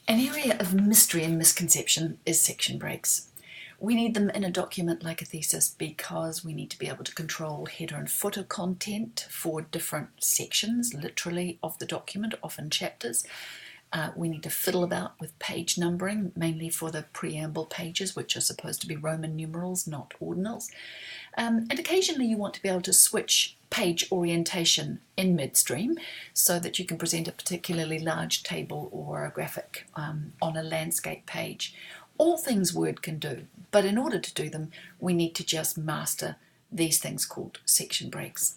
An area of mystery and misconception is section breaks. We need them in a document like a thesis because we need to be able to control header and footer content for different sections, literally, of the document, often chapters. We need to fiddle about with page numbering, mainly for the preamble pages, which are supposed to be Roman numerals, not ordinals. And occasionally you want to be able to switch page orientation in midstream so that you can present a particularly large table or a graphic on a landscape page. All things Word can do, but in order to do them, we need to just master these things called section breaks.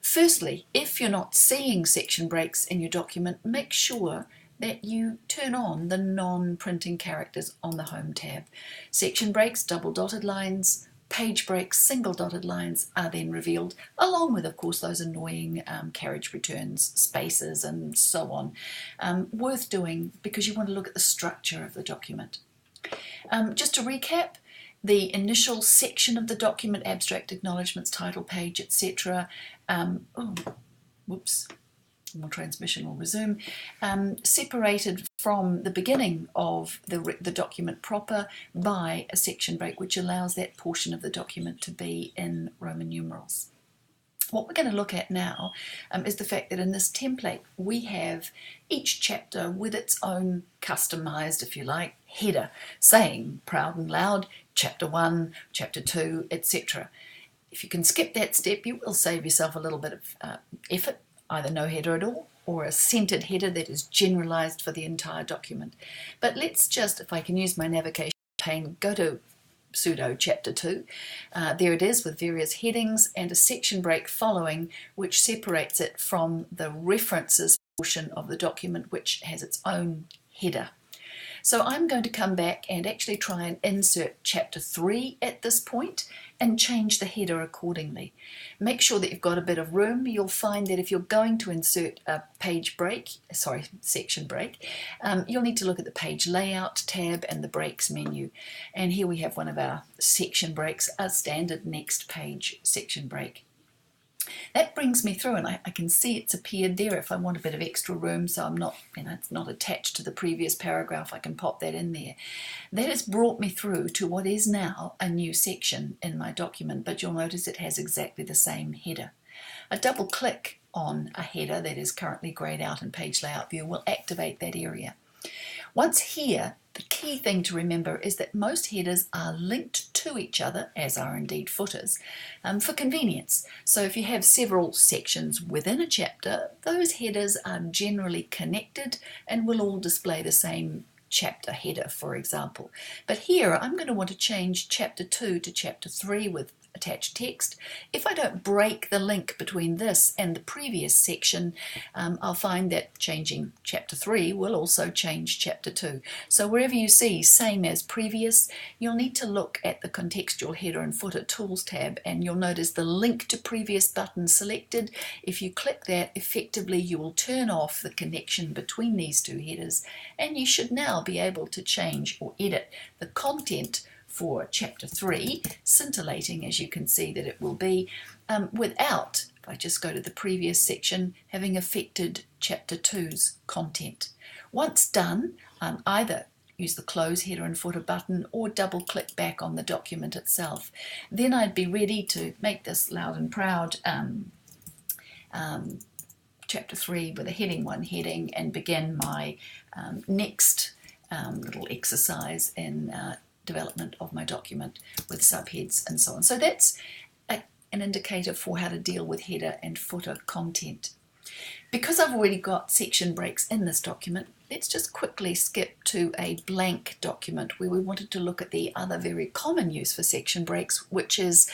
Firstly, if you're not seeing section breaks in your document, make sure that you turn on the non-printing characters on the Home tab. Section breaks, double dotted lines, page breaks, single dotted lines are then revealed, along with, of course, those annoying carriage returns, spaces, and so on. Worth doing because you want to look at the structure of the document. Just to recap, the initial section of the document, abstract acknowledgements, title page, etc. More transmission will resume, separated from the beginning of the document proper by a section break, which allows that portion of the document to be in Roman numerals. What we're going to look at now is the fact that in this template we have each chapter with its own customized, if you like, header, saying proud and loud, chapter 1, chapter 2, etc. If you can skip that step, you will save yourself a little bit of effort. Either no header at all or a centered header that is generalized for the entire document. But let's just, if I can use my navigation pane, go to pseudo chapter 2. There it is with various headings and a section break following, which separates it from the references portion of the document, which has its own header. So I'm going to come back and actually try and insert chapter 3 at this point and change the header accordingly. Make sure that you've got a bit of room. You'll find that if you're going to insert a section break, you'll need to look at the page layout tab and the breaks menu. And here we have one of our section breaks, a standard next page section break. That brings me through, and I can see it's appeared there. If I want a bit of extra room, so I'm not, it's not attached to the previous paragraph, I can pop that in there. That has brought me through to what is now a new section in my document, but you'll notice it has exactly the same header. A double click on a header that is currently grayed out in page layout view will activate that area. Once here, the key thing to remember is that most headers are linked to each other, as are indeed footers, for convenience. So if you have several sections within a chapter, those headers are generally connected and will all display the same chapter header, for example. But here I'm going to want to change chapter 2 to chapter 3 with attached text. If I don't break the link between this and the previous section, I'll find that changing chapter 3 will also change chapter 2. So wherever you see same as previous, you'll need to look at the contextual header and footer tools tab, and you'll notice the link to previous button selected. If you click that, effectively you will turn off the connection between these two headers, and you should now be able to change or edit the content for chapter 3, scintillating as you can see that it will be, without, if I just go to the previous section, having affected chapter 2's content. Once done, either use the close header and footer button or double click back on the document itself. Then I'd be ready to make this loud and proud chapter 3 with a heading 1 heading and begin my next little exercise in development of my document with subheads and so on. So that's an indicator for how to deal with header and footer content. Because I've already got section breaks in this document, let's just quickly skip to a blank document where we wanted to look at the other very common use for section breaks, which is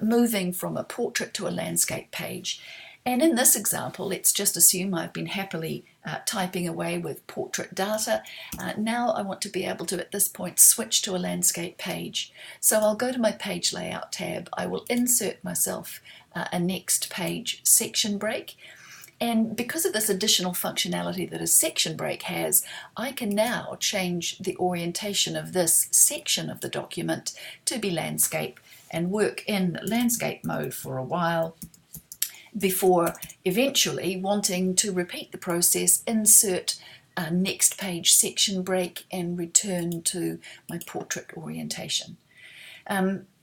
moving from a portrait to a landscape page. And in this example, let's just assume I've been happily typing away with portrait data. Now I want to be able to, at this point, switch to a landscape page. So I'll go to my page layout tab. I will insert myself a next page section break. And because of this additional functionality that a section break has, I can now change the orientation of this section of the document to be landscape and work in landscape mode for a while, before eventually wanting to repeat the process, insert next page section break and return to my portrait orientation.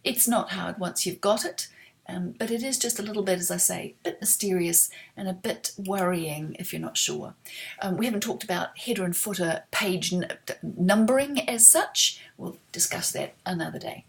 It's not hard once you've got it, but it is just a little bit, as I say, a bit mysterious and a bit worrying if you're not sure. We haven't talked about header and footer page numbering as such. We'll discuss that another day.